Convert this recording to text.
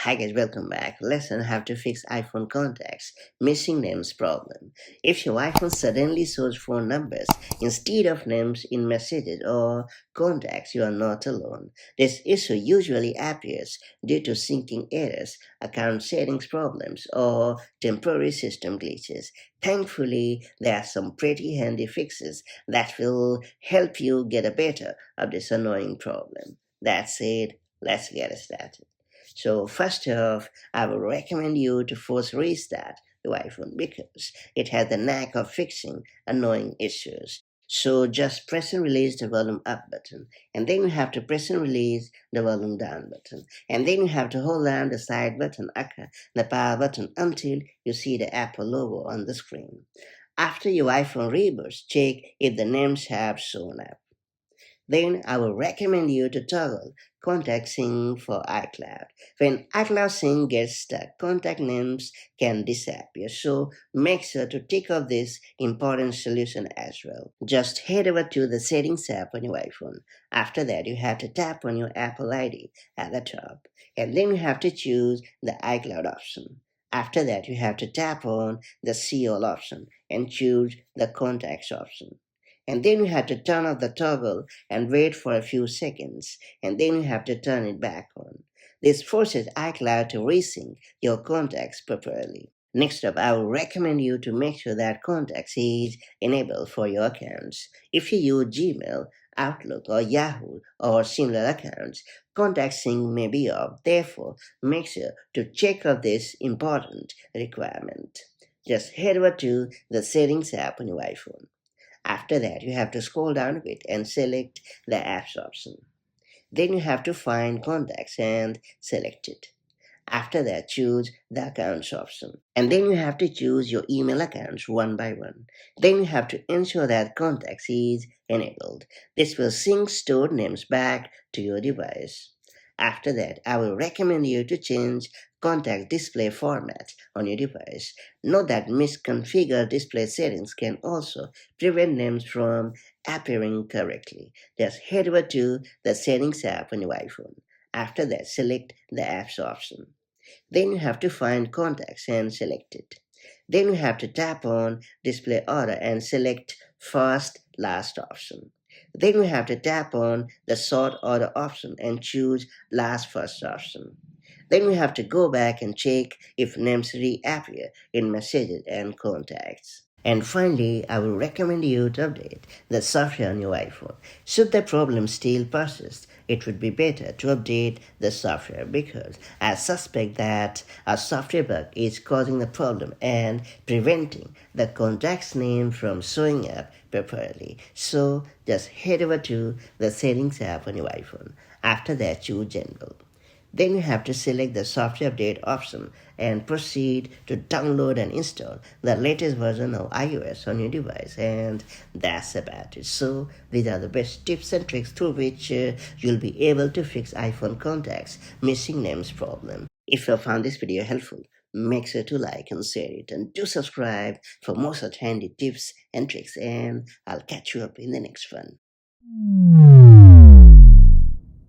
Hi guys, welcome back. Lesson how to fix iPhone contacts missing names problem. If your iPhone suddenly shows phone numbers instead of names in messages or contacts, you are not alone. This issue usually appears due to syncing errors, account settings problems, or temporary system glitches. Thankfully, there are some pretty handy fixes that will help you get a better of this annoying problem. That's it. Let's get started. So first off, I would recommend you to force restart your iPhone because it has the knack of fixing annoying issues. So just press and release the volume up button, and then you have to press and release the volume down button, and then you have to hold down the side button, the power button, until you see the Apple logo on the screen. After your iPhone reboots, check if the names have shown up. Then I will recommend you to toggle contact sync for iCloud. When iCloud sync gets stuck, contact names can disappear. So make sure to tick off this important solution as well. Just head over to the settings app on your iPhone. After that, you have to tap on your Apple ID at the top. And then you have to choose the iCloud option. After that, you have to tap on the See All option and choose the contacts option. And then you have to turn off the toggle and wait for a few seconds, and then you have to turn it back on. This forces iCloud to resync your contacts properly. Next up, I would recommend you to make sure that contacts is enabled for your accounts. If you use Gmail, Outlook, or Yahoo, or similar accounts, contact sync may be off. Therefore, make sure to check off this important requirement. Just head over to the Settings app on your iPhone. After that, you have to scroll down a bit and select the apps option. Then you have to find contacts and select it. After that, choose the accounts option. And then you have to choose your email accounts one by one. Then you have to ensure that contacts is enabled. This will sync stored names back to your device. After that, I will recommend you to change contact display format on your device. Note that misconfigured display settings can also prevent names from appearing correctly. Just head over to the settings app on your iPhone. After that, select the apps option. Then you have to find contacts and select it. Then you have to tap on display order and select first last option. Then you have to tap on the sort order option and choose last first option. Then we have to go back and check if names reappear in messages and contacts. And finally, I will recommend you to update the software on your iPhone. Should the problem still persist, it would be better to update the software because I suspect that a software bug is causing the problem and preventing the contact's name from showing up properly. So just head over to the settings app on your iPhone. After that, choose General. Then you have to select the software update option and proceed to download and install the latest version of iOS on your device, and that's about it. So these are the best tips and tricks through which you'll be able to fix iPhone contacts missing names problem. If you found this video helpful, make sure to like and share it, and do subscribe for more such handy tips and tricks, and I'll catch you up in the next one.